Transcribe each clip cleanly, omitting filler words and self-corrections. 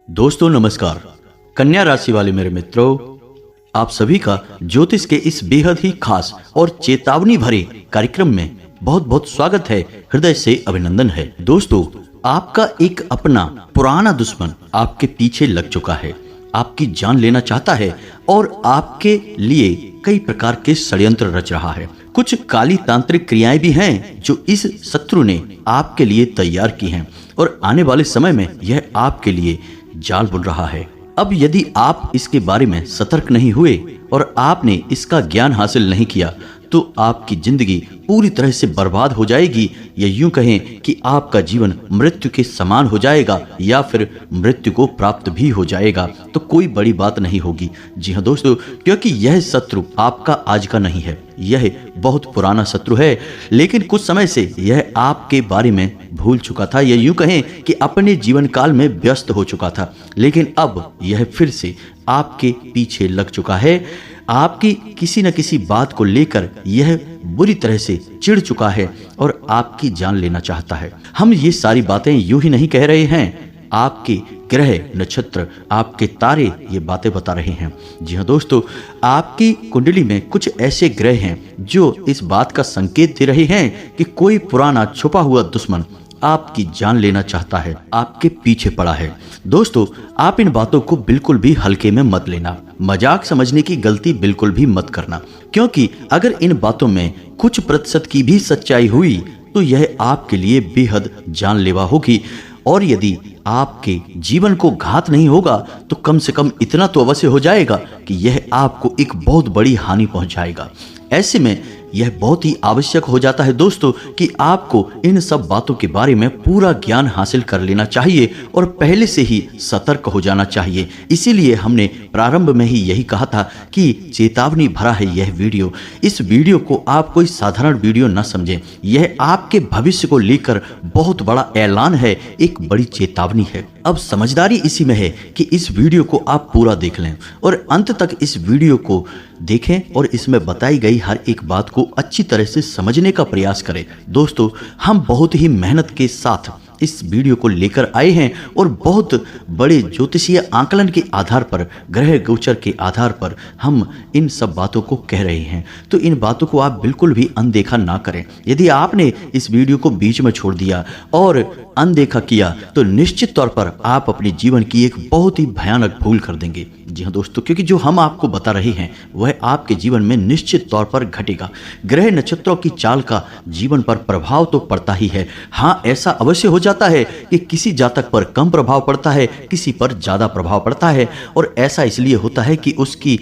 दोस्तों नमस्कार। कन्या राशि वाले मेरे मित्रों, आप सभी का ज्योतिष के इस बेहद ही खास और चेतावनी भरे कार्यक्रम में बहुत बहुत स्वागत है, हृदय से अभिनंदन है। दोस्तों, आपका एक अपना पुराना दुश्मन आपके पीछे लग चुका है, आपकी जान लेना चाहता है और आपके लिए कई प्रकार के षड्यंत्र रच रहा है। कुछ काली तांत्रिक क्रियाएं भी हैं जो इस शत्रु ने आपके लिए तैयार की हैं और आने वाले समय में यह आपके लिए जाल बुन रहा है। अब यदि आप इसके बारे में सतर्क नहीं हुए और आपने इसका ज्ञान हासिल नहीं किया तो आपकी जिंदगी पूरी तरह से बर्बाद हो जाएगी, या यूं कहें कि आपका जीवन मृत्यु के समान हो जाएगा या फिर मृत्यु को प्राप्त भी हो जाएगा तो कोई बड़ी बात नहीं होगी। जी हाँ दोस्तों, क्योंकि यह शत्रु आपका आज का नहीं है, यह बहुत पुराना शत्रु है, लेकिन कुछ समय से यह आपके बारे में भूल चुका था, या यूं कहें कि अपने जीवन काल में व्यस्त हो चुका था, लेकिन अब यह फिर से आपके पीछे लग चुका है। आपकी किसी न किसी बात को लेकर यह बुरी तरह से चिढ़ चुका है और आपकी जान लेना चाहता है। हम ये सारी बातें यूं ही नहीं कह रहे हैं, आपके ग्रह नक्षत्र, आपके तारे ये बातें बता रहे हैं। जी हाँ दोस्तों, आपकी कुंडली में कुछ ऐसे ग्रह हैं जो इस बात का संकेत दे रहे हैं कि कोई पुराना छुपा हुआ दुश्मन आपकी जान लेना चाहता है, आपके पीछे पड़ा है। दोस्तों, आप इन बातों को बिल्कुल भी हल्के में मत लेना, मजाक समझने की गलती बिल्कुल भी मत करना, क्योंकि अगर इन बातों में कुछ प्रतिशत की भी सच्चाई हुई तो यह आपके लिए बेहद जानलेवा होगी। और यदि आपके जीवन को घात नहीं होगा तो कम से कम इतना तो अवश्य हो जाएगा कि यह आपको एक बहुत बड़ी हानि पहुंचाएगा। ऐसे में यह बहुत ही आवश्यक हो जाता है दोस्तों कि आपको इन सब बातों के बारे में पूरा ज्ञान हासिल कर लेना चाहिए और पहले से ही सतर्क हो जाना चाहिए। इसीलिए हमने प्रारंभ में ही यही कहा था कि चेतावनी भरा है यह वीडियो। इस वीडियो को आप कोई साधारण वीडियो न समझें, यह आपके भविष्य को लेकर बहुत बड़ा ऐलान है, एक बड़ी चेतावनी है। अब समझदारी इसी में है कि इस वीडियो को आप पूरा देख लें और अंत तक इस वीडियो को देखें और इसमें बताई गई हर एक बात को अच्छी तरह से समझने का प्रयास करें। दोस्तों, हम बहुत ही मेहनत के साथ इस वीडियो को लेकर आए हैं और बहुत बड़े ज्योतिषीय आकलन के आधार पर, ग्रह गोचर के आधार पर हम इन सब बातों को कह रहे हैं। तो इन बातों को आप बिल्कुल भी अनदेखा ना करें। यदि आपने इस वीडियो को बीच में छोड़ दिया और अनदेखा किया तो निश्चित तौर पर आप अपने जीवन की एक बहुत ही भयानक भूल कर देंगे। जी हाँ दोस्तों, क्योंकि जो हम आपको बता रहे हैं वह आपके जीवन में निश्चित तौर पर घटेगा। ग्रह नक्षत्रों की चाल का जीवन पर प्रभाव तो पड़ता ही है। हाँ, ऐसा अवश्य हो जाता है कि किसी जातक पर कम प्रभाव पड़ता है, किसी पर ज्यादा प्रभाव पड़ता है, और ऐसा इसलिए होता है कि उसकी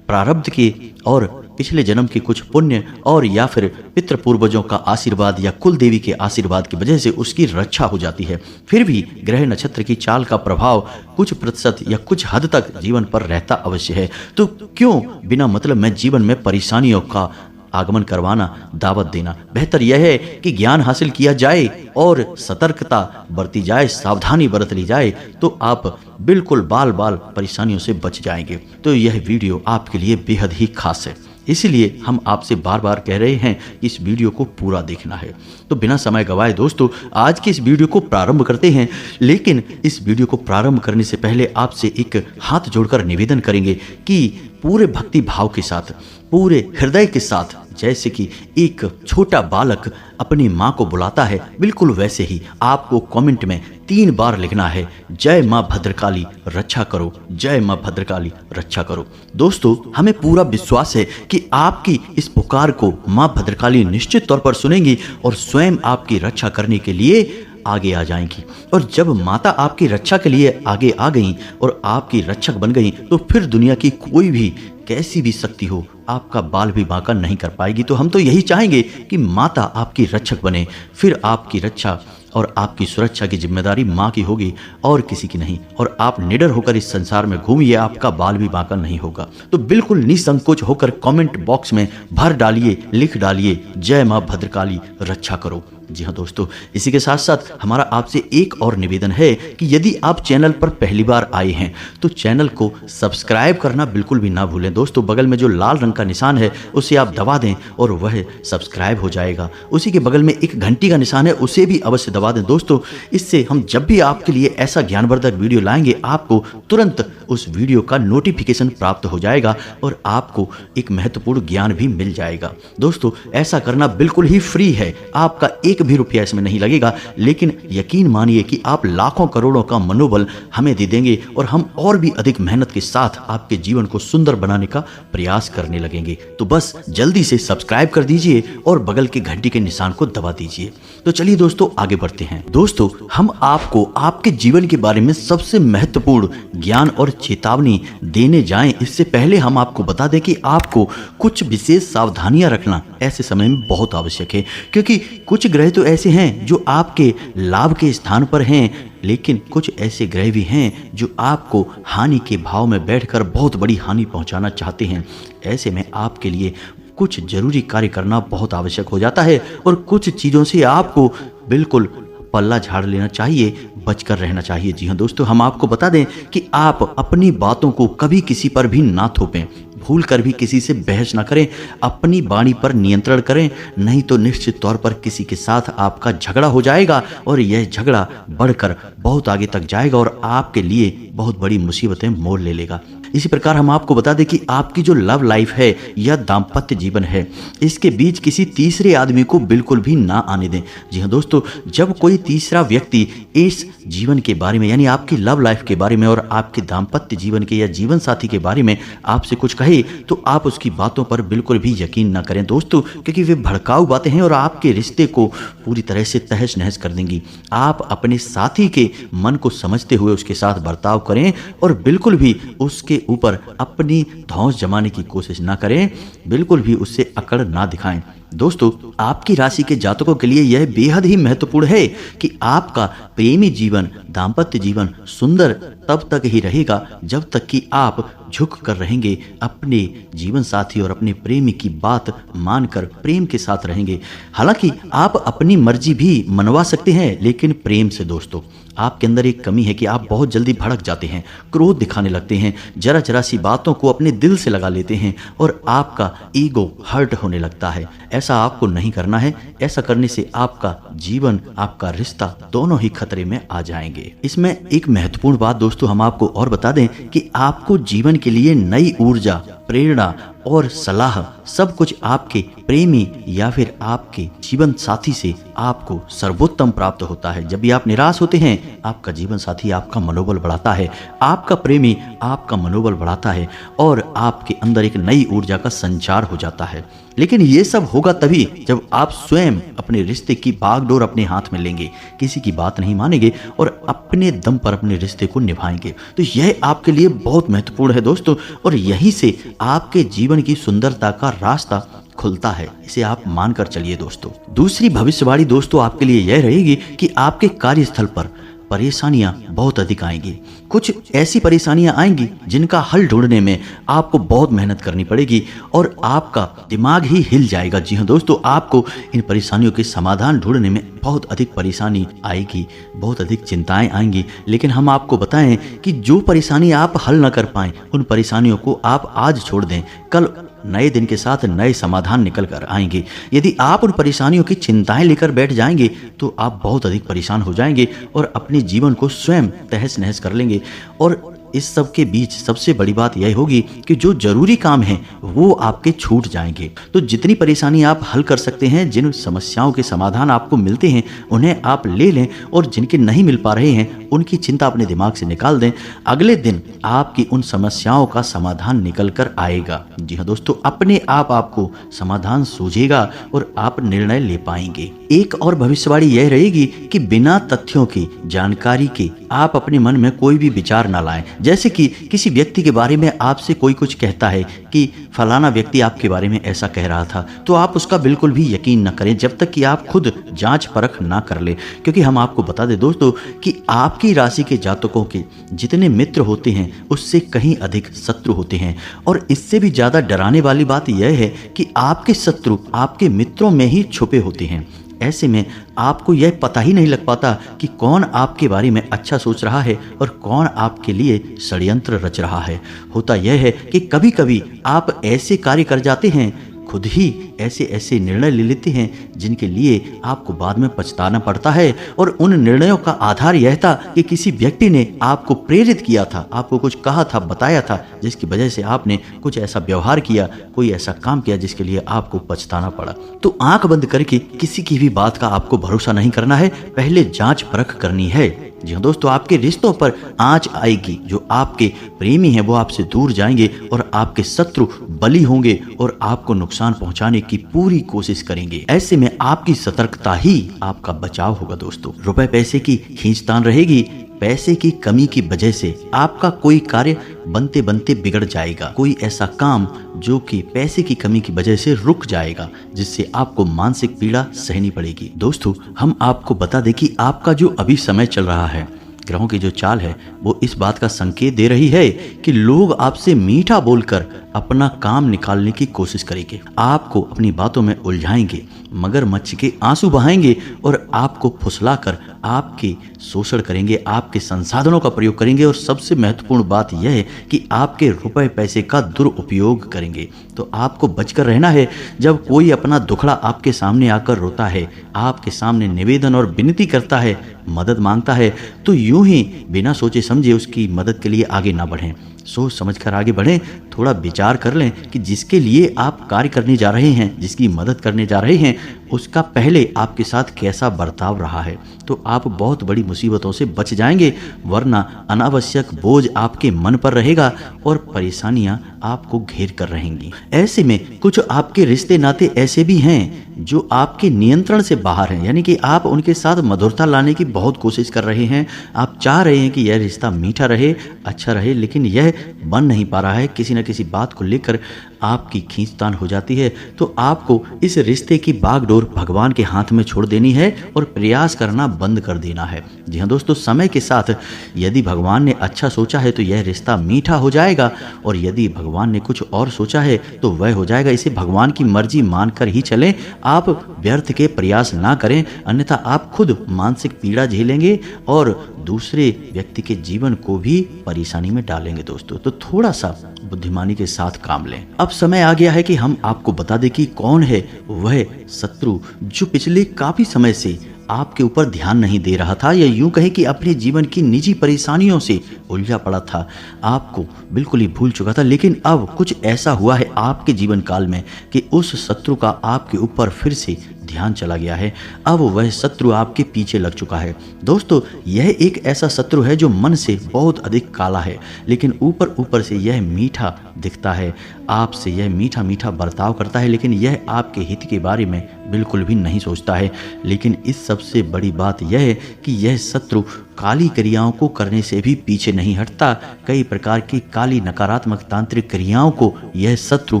प्रारब्ध के और पिछले जन्म के कुछ पुण्य और या फिर पितृ पूर्वजों का आशीर्वाद या कुल देवी के आशीर्वाद की वजह से उसकी रक्षा हो जाती है। फिर भी ग्रह नक्षत्र की चाल का प्रभाव कुछ प्रतिशत या कुछ हद तक जीवन पर रहता अवश्य है। तो क्यों बिना मतलब में जीवन में परेशानियों का आगमन करवाना, दावत देना। बेहतर यह है कि ज्ञान हासिल किया जाए और सतर्कता बरती जाए, सावधानी बरत ली जाए, तो आप बिल्कुल बाल बाल परेशानियों से बच जाएंगे। तो यह वीडियो आपके लिए बेहद ही खास है, इसीलिए हम आपसे बार बार कह रहे हैं कि इस वीडियो को पूरा देखना है। तो बिना समय गवाए दोस्तों, आज की इस वीडियो को प्रारंभ करते हैं। लेकिन इस वीडियो को प्रारंभ करने से पहले आपसे एक हाथ जोड़कर निवेदन करेंगे कि पूरे भक्ति भाव के साथ, पूरे हृदय के साथ, जैसे कि एक छोटा बालक अपनी माँ को बुलाता है, बिल्कुल वैसे ही आपको कमेंट में 3 बार लिखना है, जय माँ भद्रकाली रक्षा करो, जय माँ भद्रकाली रक्षा करो। दोस्तों, हमें पूरा विश्वास है कि आपकी इस पुकार को माँ भद्रकाली निश्चित तौर पर सुनेंगी और स्वयं आपकी रक्षा करने के लिए आगे आ जाएंगी। और जब माता आपकी रक्षा के लिए आगे आ गई और आपकी रक्षक बन गई तो फिर दुनिया की कोई भी कैसी भी शक्ति हो आपका बाल भी बांका नहीं कर पाएगी। तो हम तो यही चाहेंगे कि माता आपकी रक्षक बने, फिर आपकी रक्षा और आपकी सुरक्षा की जिम्मेदारी माँ की होगी और किसी की नहीं, और आप निडर होकर इस संसार में घूमिए, आपका बाल भी बांका नहीं होगा। तो बिल्कुल निसंकोच होकर कमेंट बॉक्स में भर डालिए, लिख डालिए, जय माँ भद्रकाली रक्षा करो। जी हाँ दोस्तों, इसी के साथ साथ हमारा आपसे एक और निवेदन है कि यदि आप चैनल पर पहली बार आए हैं तो चैनल को सब्सक्राइब करना बिल्कुल भी ना भूलें दोस्तों। बगल में जो लाल रंग का निशान है उसे आप दबा दें और वह सब्सक्राइब हो जाएगा। उसी के बगल में एक घंटी का निशान है, उसे भी अवश्य दबा दें दोस्तों। इससे हम जब भी आपके लिए ऐसा ज्ञानवर्धक वीडियो लाएंगे आपको तुरंत उस वीडियो का नोटिफिकेशन प्राप्त हो जाएगा और आपको एक महत्वपूर्ण ज्ञान भी मिल जाएगा। दोस्तों ऐसा करना बिल्कुल ही फ्री है, आपका एक भी रुपया इसमें नहीं लगेगा, लेकिन यकीन मानिए कि आप लाखों करोड़ों का मनोबल हमें दे देंगे और हम और भी अधिक मेहनत के साथ आपके जीवन को सुंदर बनाने का प्रयास करने लगेंगे। तो बस जल्दी से सब्सक्राइब कर दीजिए और बगल के घंटी के निशान को दबा दीजिए। तो चलिए दोस्तों आगे बढ़ते हैं। दोस्तों हम आपको आपके जीवन के बारे में सबसे महत्वपूर्ण ज्ञान और चेतावनी देने जाएं इससे पहले हम आपको बता दें कि आपको कुछ विशेष सावधानियां रखना ऐसे समय में बहुत आवश्यक है, क्योंकि कुछ ग्रह तो ऐसे हैं जो आपके लाभ के स्थान पर हैं, लेकिन कुछ ऐसे ग्रह भी हैं जो आपको हानि के भाव में बैठकर बहुत बड़ी हानि पहुंचाना चाहते हैं। ऐसे में आपके लिए कुछ जरूरी कार्य करना बहुत आवश्यक हो जाता है और कुछ चीज़ों से आपको बिल्कुल पल्ला झाड़ लेना चाहिए, बचकर रहना चाहिए। जी हाँ दोस्तों, हम आपको बता दें कि आप अपनी बातों को कभी किसी पर भी ना थोपें, भूल कर भी किसी से बहस ना करें, अपनी वाणी पर नियंत्रण करें, नहीं तो निश्चित तौर पर किसी के साथ आपका झगड़ा हो जाएगा और यह झगड़ा बढ़कर बहुत आगे तक जाएगा और आपके लिए बहुत बड़ी मुसीबतें मोल ले लेगा। इसी प्रकार हम आपको बता दें कि आपकी जो लव लाइफ है या दाम्पत्य जीवन है, इसके बीच किसी तीसरे आदमी को बिल्कुल भी ना आने दें। जी हाँ दोस्तों, जब कोई तीसरा व्यक्ति इस जीवन के बारे में यानी आपकी लव लाइफ के बारे में और आपके दाम्पत्य जीवन के या जीवन साथी के बारे में आपसे कुछ कहे तो आप उसकी बातों पर बिल्कुल भी यकीन ना करें दोस्तों, क्योंकि वे भड़काऊ बातें हैं और आपके रिश्ते को पूरी तरह से तहस नहस कर देंगी। आप अपने साथी के मन को समझते हुए उसके साथ बर्ताव करें और बिल्कुल भी उसके ऊपर अपनी धौंस जमाने की कोशिश ना करें, बिल्कुल भी उससे अकड़ ना दिखाएं। दोस्तों आपकी राशि के जातकों के लिए यह बेहद ही महत्वपूर्ण है कि आपका प्रेमी जीवन, दाम्पत्य जीवन सुंदर तब तक ही रहेगा जब तक कि आप झुक कर रहेंगे, अपने जीवन साथी और अपने प्रेमी की बात मानकर प्रेम के साथ रहेंगे। हालांकि आप अपनी मर्जी भी मनवा सकते हैं, लेकिन प्रेम से। दोस्तों आपके अंदर एक कमी है कि आप बहुत जल्दी भड़क जाते हैं, क्रोध दिखाने लगते हैं, जरा जरा सी बातों को अपने दिल से लगा लेते हैं और आपका ईगो हर्ट होने लगता है। ऐसा आपको नहीं करना है। ऐसा करने से आपका जीवन, आपका रिश्ता दोनों ही खतरे में आ जाएंगे। इसमें एक महत्वपूर्ण बात दोस्तों हम आपको और बता दें कि आपको जीवन के लिए नई ऊर्जा, प्रेरणा और सलाह सब कुछ आपके प्रेमी या फिर आपके जीवन साथी से आपको सर्वोत्तम प्राप्त होता है। जब भी आप निराश होते हैं, आपका जीवन साथी आपका मनोबल बढ़ाता है, आपका प्रेमी आपका मनोबल बढ़ाता है और आपके अंदर एक नई ऊर्जा का संचार हो जाता है। लेकिन ये सब होगा तभी जब आप स्वयं अपने रिश्ते की बागडोर अपने हाथ में लेंगे, किसी की बात नहीं मानेंगे और अपने दम पर अपने रिश्ते को निभाएंगे। तो यह आपके लिए बहुत महत्वपूर्ण है दोस्तों, और यहीं से आपके जीवन की सुंदरता का रास्ता खुलता है, इसे आप मानकर चलिए दोस्तों। दूसरी भविष्यवाणी दोस्तों आपके लिए यह रहेगी कि आपके कार्यस्थल पर परेशानियां बहुत अधिक आएंगी। कुछ ऐसी परेशानियां आएंगी जिनका हल ढूंढने में आपको बहुत मेहनत करनी पड़ेगी और आपका दिमाग ही हिल जाएगा। जी हाँ दोस्तों, आपको इन परेशानियों के समाधान ढूंढने में बहुत अधिक परेशानी आएगी, बहुत अधिक चिंताएं आएंगी। लेकिन हम आपको बताएं कि जो परेशानी आप हल न कर पाएं, उन परेशानियों को आप आज छोड़ दें, कल नए दिन के साथ नए समाधान निकल कर आएंगे। यदि आप उन परेशानियों की चिंताएं लेकर बैठ जाएंगे तो आप बहुत अधिक परेशान हो जाएंगे और अपने जीवन को स्वयं तहस नहस कर लेंगे। और इस सब के बीच सबसे बड़ी बात यह होगी कि जो जरूरी काम है वो आपके छूट जाएंगे। तो जितनी परेशानी आप हल कर सकते हैं, जिन समस्याओं के समाधान आपको मिलते हैं उन्हें आप ले लें और जिनके नहीं मिल पा रहे हैं उनकी चिंता अपने दिमाग से निकाल दें। अगले दिन आपकी उन समस्याओं का समाधान निकल कर आएगा। जी हाँ दोस्तों, अपने आप आपको समाधान सूझेगा और आप निर्णय ले पाएंगे। एक और भविष्यवाणी यह रहेगी कि बिना तथ्यों की जानकारी के आप अपने मन में कोई भी विचार ना लाएं। जैसे कि किसी व्यक्ति के बारे में आपसे कोई कुछ कहता है कि फलाना व्यक्ति आपके बारे में ऐसा कह रहा था, तो आप उसका बिल्कुल भी यकीन न करें जब तक कि आप खुद जांच परख ना कर ले। क्योंकि हम आपको बता दें दोस्तों कि आपकी राशि के जातकों के जितने मित्र होते हैं उससे कहीं अधिक शत्रु होते हैं। और इससे भी ज़्यादा डराने वाली बात यह है कि आपके शत्रु आपके मित्रों में ही छुपे होते हैं। ऐसे में आपको यह पता ही नहीं लग पाता कि कौन आपके बारे में अच्छा सोच रहा है और कौन आपके लिए षड्यंत्र रच रहा है। होता यह है कि कभी कभी आप ऐसे कार्य कर जाते हैं, खुद ही ऐसे ऐसे निर्णय ले लेते हैं जिनके लिए आपको बाद में पछताना पड़ता है। और उन निर्णयों का आधार यह था कि किसी व्यक्ति ने आपको प्रेरित किया था, आपको कुछ कहा था, बताया था, जिसकी वजह से आपने कुछ ऐसा व्यवहार किया, कोई ऐसा काम किया जिसके लिए आपको पछताना पड़ा। तो आंख बंद करके किसी की भी बात का आपको भरोसा नहीं करना है, पहले जांच परख करनी है। जी हाँ दोस्तों, आपके रिश्तों पर आंच आएगी। जो आपके प्रेमी हैं वो आपसे दूर जाएंगे और आपके शत्रु बली होंगे और आपको नुकसान पहुंचाने की पूरी कोशिश करेंगे। ऐसे में आपकी सतर्कता ही आपका बचाव होगा दोस्तों। रुपए पैसे की खींचतान रहेगी। पैसे की कमी की वजह से आपका कोई कार्य बनते बनते बिगड़ जाएगा, कोई ऐसा काम जो कि पैसे की कमी की वजह से रुक जाएगा, जिससे आपको मानसिक पीड़ा सहनी पड़ेगी। दोस्तों, हम आपको बता दें कि आपका जो अभी समय चल रहा है, ग्रहों की जो चाल है वो इस बात का संकेत दे रही है कि लोग आपसे मीठा बोलकर अपना काम निकालने की कोशिश करेंगे, आपको अपनी बातों में उलझाएंगे, मगरमच्छ के आंसू बहाएंगे और आपको फुसलाकर आपके शोषण करेंगे, आपके संसाधनों का प्रयोग करेंगे और सबसे महत्वपूर्ण बात यह है कि आपके रुपए पैसे का दुरुपयोग करेंगे। तो आपको बचकर रहना है। जब कोई अपना दुखड़ा आपके सामने आकर रोता है, आपके सामने निवेदन और विनती करता है, मदद मांगता है, तो यूं ही बिना सोचे समझे उसकी मदद के लिए आगे ना बढ़ें। सोच समझकर आगे बढ़ें। थोड़ा विचार कर लें कि जिसके लिए आप कार्य करने जा रहे हैं, जिसकी मदद करने जा रहे हैं, उसका पहले आपके साथ कैसा बर्ताव रहा है, तो आप बहुत बड़ी मुसीबतों से बच जाएंगे। वरना अनावश्यक बोझ आपके मन पर रहेगा और परेशानियां आपको घेर कर रहेंगी। ऐसे में कुछ आपके रिश्ते नाते ऐसे भी हैं जो आपके नियंत्रण से बाहर हैं, यानी कि आप उनके साथ मधुरता लाने की बहुत कोशिश कर रहे हैं। आप चाह रहे हैं कि यह रिश्ता मीठा रहे, अच्छा रहे, लेकिन यह बन नहीं पा रहा है। किसी न किसी बात को लेकर आपकी खींचतान हो जाती है। तो आपको इस रिश्ते की बागडोर भगवान के हाथ में छोड़ देनी है और प्रयास करना बंद कर देना है। जी हाँ दोस्तों, समय के साथ यदि भगवान ने अच्छा सोचा है तो यह रिश्ता मीठा हो जाएगा, और यदि भगवान ने कुछ और सोचा है तो वह हो जाएगा। इसे भगवान की मर्जी मानकर ही चलें। आप व्यर्थ के प्रयास ना करें, अन्यथा आप खुद मानसिक पीड़ा झेलेंगे और दूसरे व्यक्ति के जीवन को भी परेशानी में डालेंगे दोस्तों। तो थोड़ा सा बुद्धिमानी के साथ काम लें। अब समय आ गया है कि हम आपको बता दें कि कौन है वह शत्रु जो पिछले काफी समय से आपके ऊपर ध्यान नहीं दे रहा था, या यूं कहें कि अपने जीवन की निजी परेशानियों से उलझा पड़ा था, आपको बिल्कुल ही भूल चुका था। लेकिन अब कुछ ऐसा हुआ है आपके जीवन काल में कि उस शत्रु का आपके ऊपर फिर से ध्यान चला गया है। अब वह शत्रु आपके पीछे लग चुका है। दोस्तों, यह एक ऐसा शत्रु है जो मन से बहुत अधिक काला है, लेकिन ऊपर ऊपर से यह मीठा दिखता है। आपसे यह मीठा मीठा बर्ताव करता है, लेकिन यह आपके हित के बारे में बिल्कुल भी नहीं सोचता है। लेकिन इस सबसे बड़ी बात यह है कि यह शत्रु काली क्रियाओं को करने से भी पीछे नहीं हटता। कई प्रकार की काली नकारात्मक तांत्रिक क्रियाओं को यह शत्रु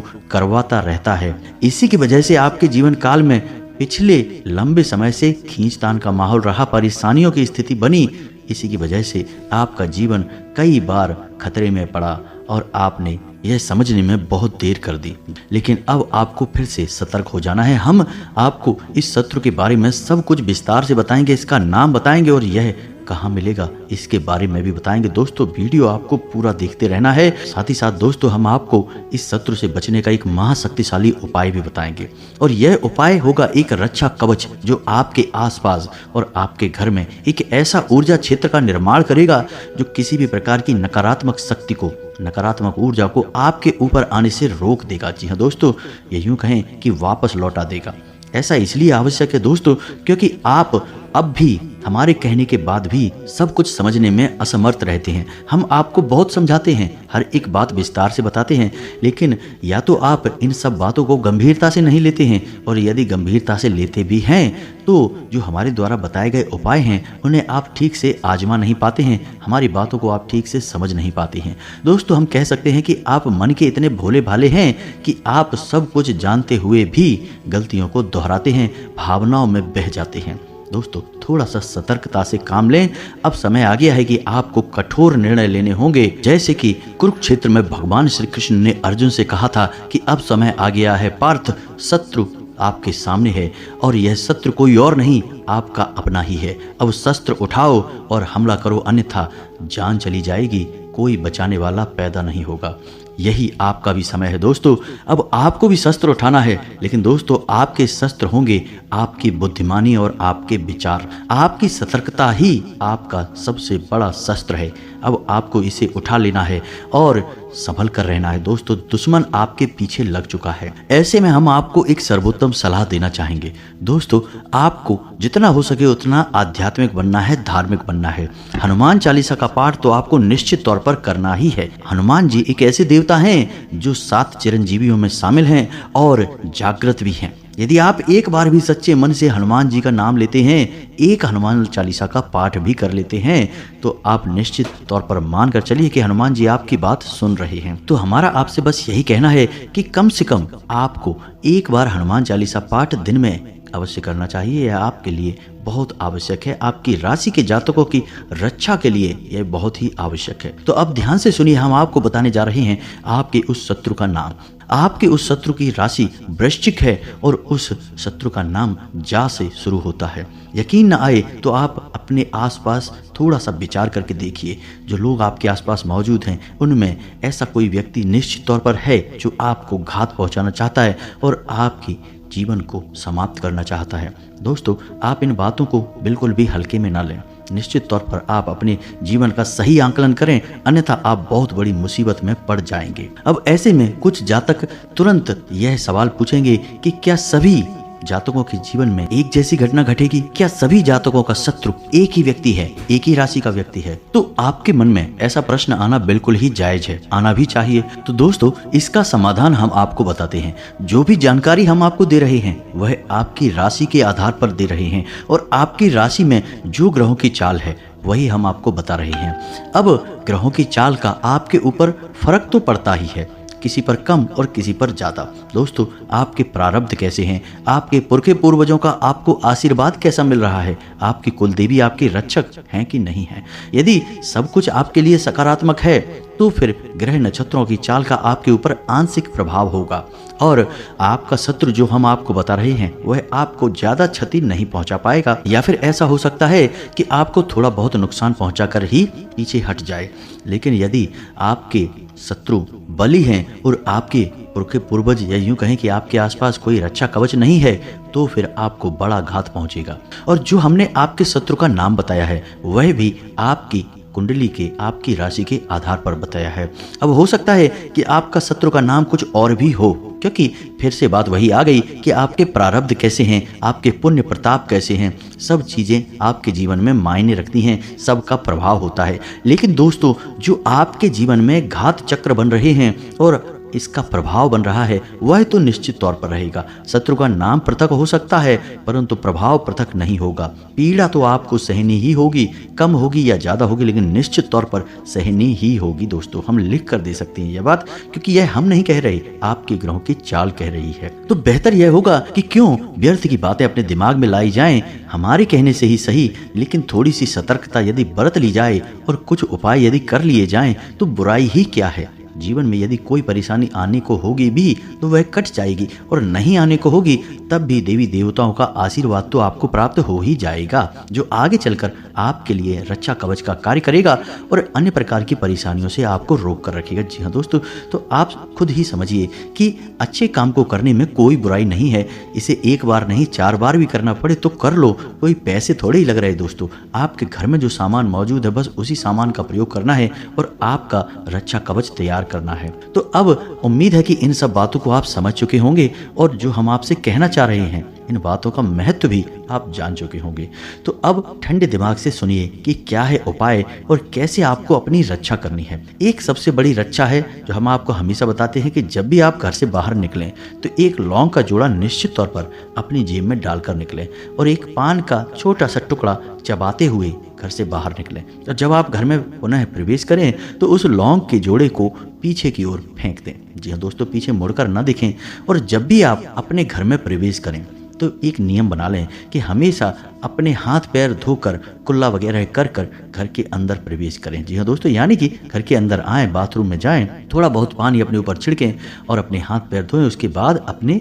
करवाता रहता है। इसी की वजह से आपके जीवन काल में पिछले लंबे समय से खींचतान का माहौल रहा, परेशानियों की स्थिति बनी। इसी की वजह से आपका जीवन कई बार खतरे में पड़ा और आपने यह समझने में बहुत देर कर दी। लेकिन अब आपको फिर से सतर्क हो जाना है। हम आपको इस शत्रु के बारे में सब कुछ विस्तार से बताएंगे, इसका नाम बताएंगे और यह कहाँ मिलेगा इसके बारे में भी बताएंगे। दोस्तों, वीडियो आपको पूरा देखते रहना है। साथ ही साथ दोस्तों, हम आपको इस शत्रु से बचने का एक महाशक्तिशाली उपाय भी बताएंगे, और यह उपाय होगा एक रक्षा कवच जो आपके आसपास और आपके घर में एक ऐसा ऊर्जा क्षेत्र का निर्माण करेगा जो किसी भी प्रकार की नकारात्मक शक्ति को, नकारात्मक ऊर्जा को आपके ऊपर आने से रोक देगा। जी हाँ दोस्तों, ये यूं कहें कि वापस लौटा देगा। ऐसा इसलिए आवश्यक है दोस्तों क्योंकि आप अब भी हमारे कहने के बाद भी सब कुछ समझने में असमर्थ रहते हैं। हम आपको बहुत समझाते हैं, हर एक बात विस्तार से बताते हैं, लेकिन या तो आप इन सब बातों को गंभीरता से नहीं लेते हैं, और यदि गंभीरता से लेते भी हैं तो जो हमारे द्वारा बताए गए उपाय हैं उन्हें आप ठीक से आजमा नहीं पाते हैं, हमारी बातों को आप ठीक से समझ नहीं पाते हैं। दोस्तों, हम कह सकते हैं कि आप मन के इतने भोले भाले हैं कि आप सब कुछ जानते हुए भी गलतियों को दोहराते हैं, भावनाओं में बह जाते हैं। दोस्तों, थोड़ा सा सतर्कता से काम लें। अब समय आ गया है कि आपको कठोर निर्णय लेने होंगे, जैसे कि कुरुक्षेत्र में भगवान श्री कृष्ण ने अर्जुन से कहा था कि अब समय आ गया है पार्थ, शत्रु आपके सामने है और यह शत्रु कोई और नहीं, आपका अपना ही है। अब शस्त्र उठाओ और हमला करो, अन्यथा जान चली जाएगी, कोई बचाने वाला पैदा नहीं होगा। यही आपका भी समय है दोस्तों। अब आपको भी शस्त्र उठाना है, लेकिन दोस्तों आपके शस्त्र होंगे आपकी बुद्धिमानी और आपके विचार। आपकी सतर्कता ही आपका सबसे बड़ा शस्त्र है। अब आपको इसे उठा लेना है और संभल कर रहना है दोस्तों। दुश्मन आपके पीछे लग चुका है। ऐसे में हम आपको एक सर्वोत्तम सलाह देना चाहेंगे दोस्तों। आपको जितना हो सके उतना आध्यात्मिक बनना है, धार्मिक बनना है। हनुमान चालीसा का पाठ तो आपको निश्चित तौर पर करना ही है। हनुमान जी एक ऐसे देवता हैं जो 7 चिरंजीवियों में शामिल हैं और जागृत भी हैं। यदि आप एक बार भी सच्चे मन से हनुमान जी का नाम लेते हैं, एक हनुमान चालीसा का पाठ भी कर लेते हैं, तो आप निश्चित तौर पर मान कर चलिए कि हनुमान जी आपकी बात सुन रहे हैं। तो हमारा आपसे बस यही कहना है कि कम से कम आपको एक बार हनुमान चालीसा पाठ दिन में अवश्य करना चाहिए। यह आपके लिए बहुत आवश्यक है। आपकी राशि के जातकों की रक्षा के लिए यह बहुत ही आवश्यक है। तो अब ध्यान से सुनिए, हम आपको बताने जा रहे हैं आपके उस शत्रु का नाम। आपके उस शत्रु की राशि वृश्चिक है और उस शत्रु का नाम जा से शुरू होता है। यकीन न आए तो आप अपने आसपास थोड़ा सा विचार करके देखिए। जो लोग आपके आसपास मौजूद हैं उनमें ऐसा कोई व्यक्ति निश्चित तौर पर है जो आपको घात पहुंचाना चाहता है और आपकी जीवन को समाप्त करना चाहता है। दोस्तों आप इन बातों को बिल्कुल भी हल्के में ना लें। निश्चित तौर पर आप अपने जीवन का सही आंकलन करें, अन्यथा आप बहुत बड़ी मुसीबत में पड़ जाएंगे। अब ऐसे में कुछ जातक तुरंत यह सवाल पूछेंगे कि क्या सभी जातकों के जीवन में एक जैसी घटना घटेगी? क्या सभी जातकों का शत्रु एक ही व्यक्ति है, एक ही राशि का व्यक्ति है? तो आपके मन में ऐसा प्रश्न आना बिल्कुल ही जायज है, आना भी चाहिए। तो दोस्तों इसका समाधान हम आपको बताते हैं। जो भी जानकारी हम आपको दे रहे हैं वह आपकी राशि के आधार पर दे रहे हैं और आपकी राशि में जो ग्रहों की चाल है वही हम आपको बता रहे हैं। अब ग्रहों की चाल का आपके ऊपर फर्क तो पड़ता ही है, किसी पर कम और किसी पर ज्यादा। दोस्तों आपके प्रारब्ध कैसे हैं, आपके पुरखे पूर्वजों का आपको आशीर्वाद कैसा मिल रहा है, आपकी कुल देवी आपकी रक्षक हैं कि नहीं है। यदि सब कुछ आपके लिए सकारात्मक है तो फिर ग्रह नक्षत्रों की चाल का आपके ऊपर आंशिक प्रभाव होगा और आपका शत्रु जो हम आपको बता रहे हैं वह आपको ज्यादा क्षति नहीं पहुंचा पाएगा, या फिर ऐसा हो सकता है कि आपको थोड़ा बहुत नुकसान पहुंचाकर ही पीछे हट जाए। लेकिन यदि आपके शत्रु बली हैं और आपके पुरखे पूर्वज या यूं कहें कि आपके आसपास कोई रक्षा कवच नहीं है, तो फिर आपको बड़ा घात पहुंचेगा। और जो हमने आपके शत्रु का नाम बताया है वह भी आपकी कुंडली के, आपकी राशि के आधार पर बताया है। अब हो सकता है कि आपका शत्रु का नाम कुछ और भी हो, क्योंकि फिर से बात वही आ गई कि आपके प्रारब्ध कैसे हैं, आपके पुण्य प्रताप कैसे हैं, सब चीजें आपके जीवन में मायने रखती हैं, सबका प्रभाव होता है। लेकिन दोस्तों जो आपके जीवन में घात चक्र बन रहे हैं और इसका प्रभाव बन रहा है वह तो निश्चित तौर पर रहेगा। शत्रु का नाम पृथक हो सकता है परंतु प्रभाव पृथक नहीं होगा। पीड़ा तो आपको सहनी ही होगी, कम होगी या ज्यादा होगी, लेकिन निश्चित तौर पर सहनी ही होगी। दोस्तों हम लिख कर दे सकते हैं यह बात, क्योंकि यह हम नहीं कह रहे, आपके ग्रहों की चाल कह रही है। तो बेहतर यह होगा कि क्यों व्यर्थ की बातें अपने दिमाग में लाई जाएं, हमारे कहने से ही सही, लेकिन थोड़ी सी सतर्कता यदि बरत ली जाए और कुछ उपाय यदि कर लिए जाएं तो बुराई ही क्या है। जीवन में यदि कोई परेशानी आने को होगी भी तो वह कट जाएगी, और नहीं आने को होगी तब भी देवी देवताओं का आशीर्वाद तो आपको प्राप्त हो ही जाएगा, जो आगे चलकर आपके लिए रक्षा कवच का कार्य करेगा और अन्य प्रकार की परेशानियों से आपको रोक कर रखेगा। जी हाँ दोस्तों, तो आप खुद ही समझिए कि अच्छे काम को करने में कोई बुराई नहीं है। इसे एक बार नहीं 4 बार भी करना पड़े तो कर लो, कोई पैसे थोड़े ही लग रहे दोस्तों। आपके घर में जो सामान मौजूद है बस उसी सामान का प्रयोग करना है और आपका रक्षा कवच तैयार करना है। तो अब उम्मीद है कि इन सब बातों को आप समझ चुके होंगे और जो हम आपसे कहना चाह रहे हैं इन बातों का महत्व भी आप जान चुके होंगे। तो अब ठंडे दिमाग से सुनिए कि क्या है उपाय और कैसे आपको अपनी रक्षा करनी है। एक सबसे बड़ी रक्षा है जो हम आपको हमेशा बताते हैं कि जब भी आप घर से बाहर निकलें तो एक लौंग का जोड़ा निश्चित तौर पर अपनी जेब में डालकर निकलें और एक पान का छोटा सा टुकड़ा चबाते हुए घर से बाहर निकलें। और जब आप घर में पुनः प्रवेश करें तो उस लौंग के जोड़े को पीछे की ओर फेंक दें। जी हाँ दोस्तों, पीछे मुड़कर न दिखें। और जब भी आप अपने घर में प्रवेश करें तो एक नियम बना लें कि हमेशा अपने हाथ पैर धोकर कुल्ला वगैरह कर कर घर के अंदर प्रवेश करें। जी हाँ दोस्तों, यानी कि घर के अंदर आएँ, बाथरूम में जाएं, थोड़ा बहुत पानी अपने ऊपर छिड़कें और अपने हाथ पैर धोएं। उसके बाद अपने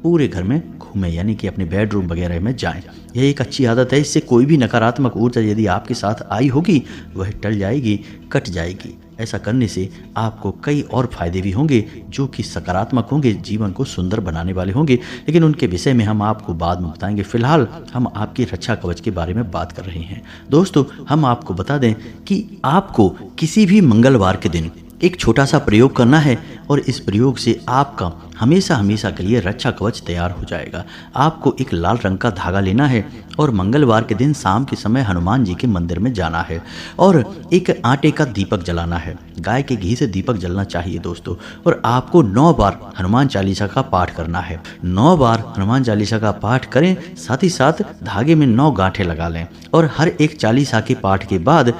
पूरे घर में घूमें, यानी कि अपने बेडरूम वगैरह में जाएं। यह एक अच्छी आदत है। इससे कोई भी नकारात्मक ऊर्जा यदि आपके साथ आई होगी वह टल जाएगी, कट जाएगी। ऐसा करने से आपको कई और फायदे भी होंगे जो कि सकारात्मक होंगे, जीवन को सुंदर बनाने वाले होंगे, लेकिन उनके विषय में हम आपको बाद में बताएंगे। फिलहाल हम आपकी रक्षा कवच के बारे में बात कर रहे हैं। दोस्तों, हम आपको बता दें कि आपको किसी भी मंगलवार के दिन एक छोटा सा प्रयोग करना है और इस प्रयोग से आपका हमेशा हमेशा के लिए रक्षा कवच तैयार हो जाएगा। आपको एक लाल रंग का धागा लेना है और मंगलवार के दिन शाम के समय हनुमान जी के मंदिर में जाना है और एक आटे का दीपक जलाना है। गाय के घी से दीपक जलना चाहिए दोस्तों। और आपको 9 बार हनुमान चालीसा का पाठ करना है। 9 बार हनुमान चालीसा का पाठ करें, साथ ही साथ धागे में 9 गांठें लगा लें और हर एक चालीसा के पाठ के बाद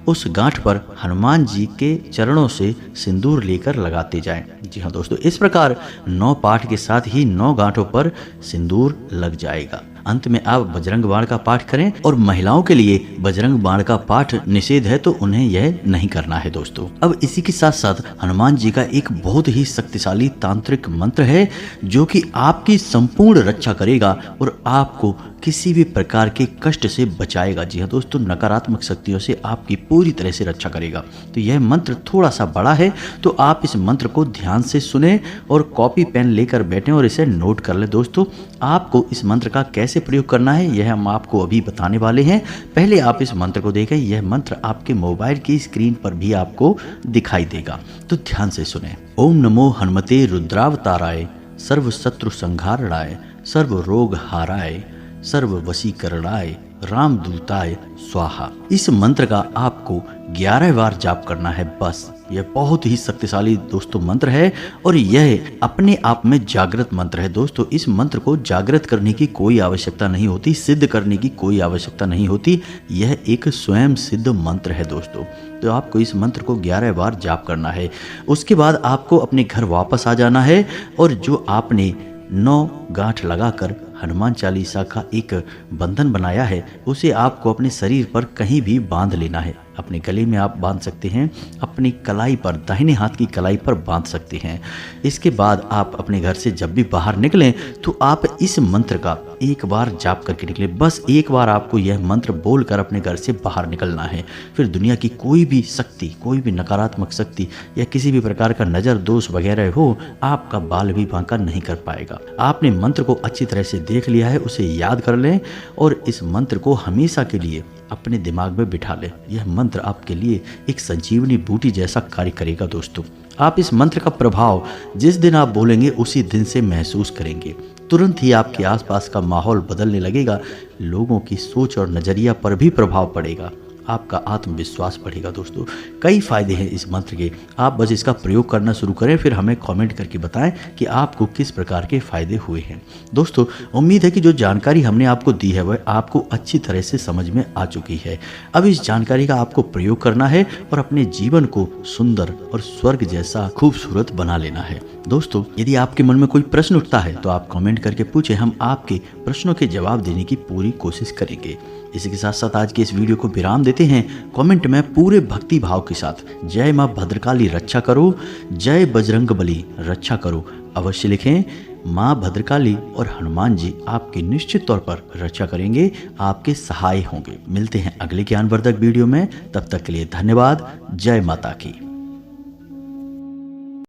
उस गांठ पर हनुमान जी के चरणों से सिंदूर लेकर लगाते जाएं। जी हाँ दोस्तों, इस प्रकार 9 पाठ के साथ ही 9 गांठों पर सिंदूर लग जाएगा। अंत में आप बजरंग बाण का पाठ करें। और महिलाओं के लिए बजरंग बाण का पाठ निषेध है, तो उन्हें यह नहीं करना है दोस्तों। अब इसी के साथ साथ हनुमान जी का एक बहुत ही शक्तिशाली तांत्रिक मंत्र है जो कि आपकी संपूर्ण रक्षा करेगा और आपको किसी भी प्रकार के कष्ट से बचाएगा। जी हाँ दोस्तों, नकारात्मक शक्तियों से आपकी पूरी तरह से रक्षा करेगा। तो यह मंत्र थोड़ा सा बड़ा है, तो आप इस मंत्र को ध्यान से सुने और कॉपी पेन लेकर बैठें और इसे नोट कर लें। दोस्तों, आपको इस मंत्र का कैसे प्रयोग करना है यह हम आपको अभी बताने वाले हैं। पहले आप इस मंत्र को देखें। यह मंत्र आपके मोबाइल की स्क्रीन पर भी आपको दिखाई देगा, तो ध्यान से सुने। ओम नमो हनुमते रुद्रावताराय, सर्व शत्रु संहारणाय, सर्व रोग हाराय, सर्व वशीकरणाय, रामदूताय स्वाहा। इस मंत्र का आपको 11 बार जाप करना है बस। यह बहुत ही शक्तिशाली दोस्तों मंत्र है और यह अपने आप में जागृत मंत्र है। दोस्तों, इस मंत्र को जागृत करने की कोई आवश्यकता नहीं होती, सिद्ध करने की कोई आवश्यकता नहीं होती। यह एक स्वयं सिद्ध मंत्र है दोस्तों। तो आपको इस मंत्र को 11 बार जाप करना है। उसके बाद आपको अपने घर वापस आ जाना है और जो आपने 9 गांठ लगाकर हनुमान चालीसा का एक बंधन बनाया है उसे आपको अपने शरीर पर कहीं भी बांध लेना है। अपने गले में आप बांध सकते हैं, अपनी कलाई पर, दाहिने हाथ की कलाई पर बांध सकते हैं। इसके बाद आप अपने घर से जब भी बाहर निकलें तो आप इस मंत्र का एक बार जाप करके निकलें। बस एक बार आपको यह मंत्र बोलकर अपने घर से बाहर निकलना है। फिर दुनिया की कोई भी शक्ति, कोई भी नकारात्मक शक्ति या किसी भी प्रकार का नजर दोष वगैरह हो, आपका बाल भी बांका नहीं कर पाएगा। आपने मंत्र को अच्छी तरह से देख लिया है, उसे याद कर लें और इस मंत्र को हमेशा के लिए अपने दिमाग में बिठा लें। यह मंत्र आपके लिए एक संजीवनी बूटी जैसा कार्य करेगा दोस्तों। आप इस मंत्र का प्रभाव जिस दिन आप बोलेंगे उसी दिन से महसूस करेंगे। तुरंत ही आपके आसपास का माहौल बदलने लगेगा, लोगों की सोच और नजरिया पर भी प्रभाव पड़ेगा, आपका आत्मविश्वास बढ़ेगा दोस्तों। कई फायदे हैं इस मंत्र के। आप बस इसका प्रयोग करना शुरू करें, फिर हमें कमेंट करके बताएं कि आपको किस प्रकार के फायदे हुए हैं। दोस्तों, उम्मीद है कि जो जानकारी हमने आपको दी है वह आपको अच्छी तरह से समझ में आ चुकी है। अब इस जानकारी का आपको प्रयोग करना है और अपने जीवन को सुंदर और स्वर्ग जैसा खूबसूरत बना लेना है। दोस्तों, यदि आपके मन में कोई प्रश्न उठता है तो आप कमेंट करके पूछें, हम आपके प्रश्नों के जवाब देने की पूरी कोशिश करेंगे। इसी के साथ साथ आज के इस वीडियो को विराम देते हैं। कमेंट में पूरे भक्ति भाव के साथ जय मां भद्रकाली रक्षा करो, जय बजरंग बली रक्षा करो अवश्य लिखें। मां भद्रकाली और हनुमान जी आपकी निश्चित तौर पर रक्षा करेंगे, आपके सहाय होंगे। मिलते हैं अगले ज्ञानवर्धक वीडियो में, तब तक के लिए धन्यवाद। जय माता की।